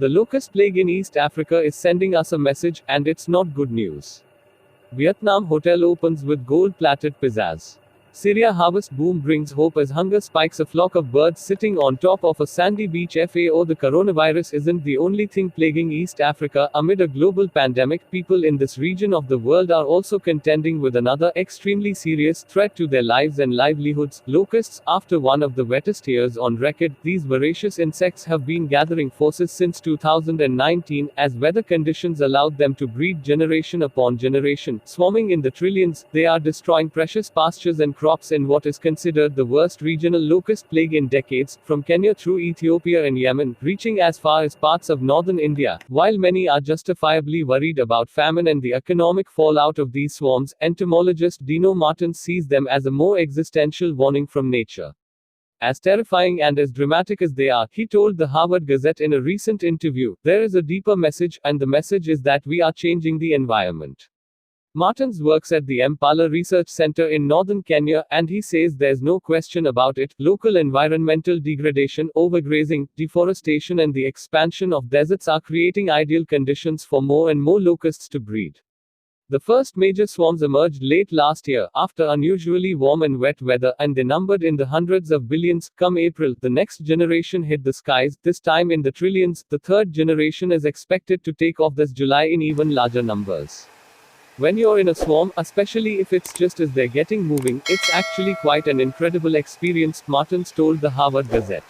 The locust plague in East Africa is sending us a message, and it's not good news. Vietnam hotel opens with gold-plated pizzazz. Syria harvest boom brings hope as hunger spikes a flock of birds sitting on top of a sandy beach. FAO The coronavirus isn't the only thing plaguing East Africa. Amid a global pandemic, people in this region of the world are also contending with another extremely serious threat to their lives and livelihoods: locusts. After one of the wettest years on record, these voracious insects have been gathering forces since 2019, as weather conditions allowed them to breed generation upon generation. Swarming in the trillions, they are destroying precious pastures and crops in what is considered the worst regional locust plague in decades, from Kenya through Ethiopia and Yemen, reaching as far as parts of northern India. While many are justifiably worried about famine and the economic fallout of these swarms, entomologist Dino Martins sees them as a more existential warning from nature. As terrifying and as dramatic as they are, he told the Harvard Gazette in a recent interview, there is a deeper message, and the message is that we are changing the environment. Martins works at the Impala Research Center in northern Kenya, and he says there's no question about it: local environmental degradation, overgrazing, deforestation, and the expansion of deserts are creating ideal conditions for more and more locusts to breed. The first major swarms emerged late last year, after unusually warm and wet weather, and they numbered in the hundreds of billions. Come April, the next generation hit the skies, this time in the trillions. The third generation is expected to take off this July in even larger numbers. When you're in a swarm, especially if it's just as they're getting moving, it's actually quite an incredible experience, Martins told the Harvard Gazette.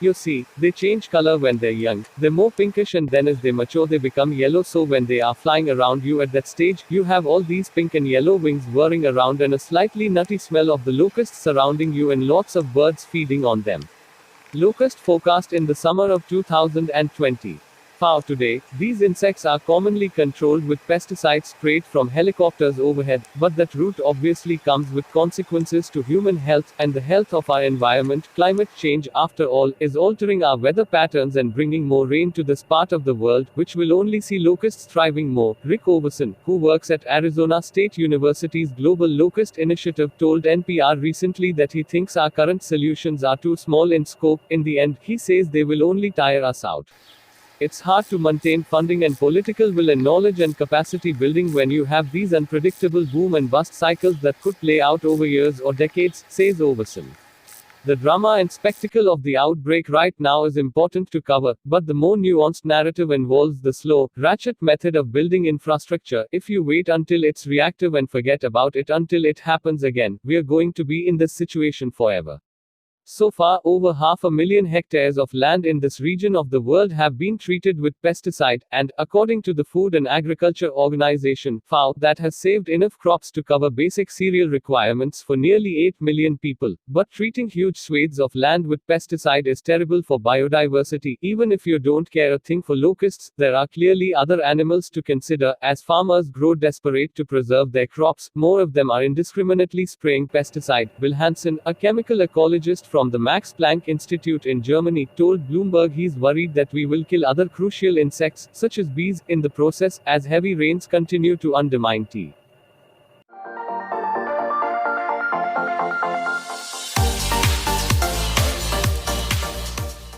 You see, they change color when they're young, they're more pinkish, and then as they mature they become yellow, so when they are flying around you at that stage, you have all these pink and yellow wings whirring around and a slightly nutty smell of the locusts surrounding you and lots of birds feeding on them. Locust forecast in the summer of 2020. Today, these insects are commonly controlled with pesticides sprayed from helicopters overhead, but that route obviously comes with consequences to human health and the health of our environment. Climate change, after all, is altering our weather patterns and bringing more rain to this part of the world, which will only see locusts thriving more. Rick Overson, who works at Arizona State University's Global Locust Initiative, told NPR recently that he thinks our current solutions are too small in scope. In the end, he says they will only tire us out. It's hard to maintain funding and political will and knowledge and capacity building when you have these unpredictable boom and bust cycles that could play out over years or decades, says Overson. The drama and spectacle of the outbreak right now is important to cover, but the more nuanced narrative involves the slow, ratchet method of building infrastructure. If you wait until it's reactive and forget about it until it happens again, we're going to be in this situation forever. So far, over 500,000 hectares of land in this region of the world have been treated with pesticide, and, according to the Food and Agriculture Organization, FAO, that has saved enough crops to cover basic cereal requirements for nearly 8 million people. But treating huge swathes of land with pesticide is terrible for biodiversity. Even if you don't care a thing for locusts, there are clearly other animals to consider. As farmers grow desperate to preserve their crops, more of them are indiscriminately spraying pesticide. Bill Hansen, a chemical ecologist from the Max Planck Institute in Germany, told Bloomberg he's worried that we will kill other crucial insects, such as bees, in the process, as heavy rains continue to undermine tea.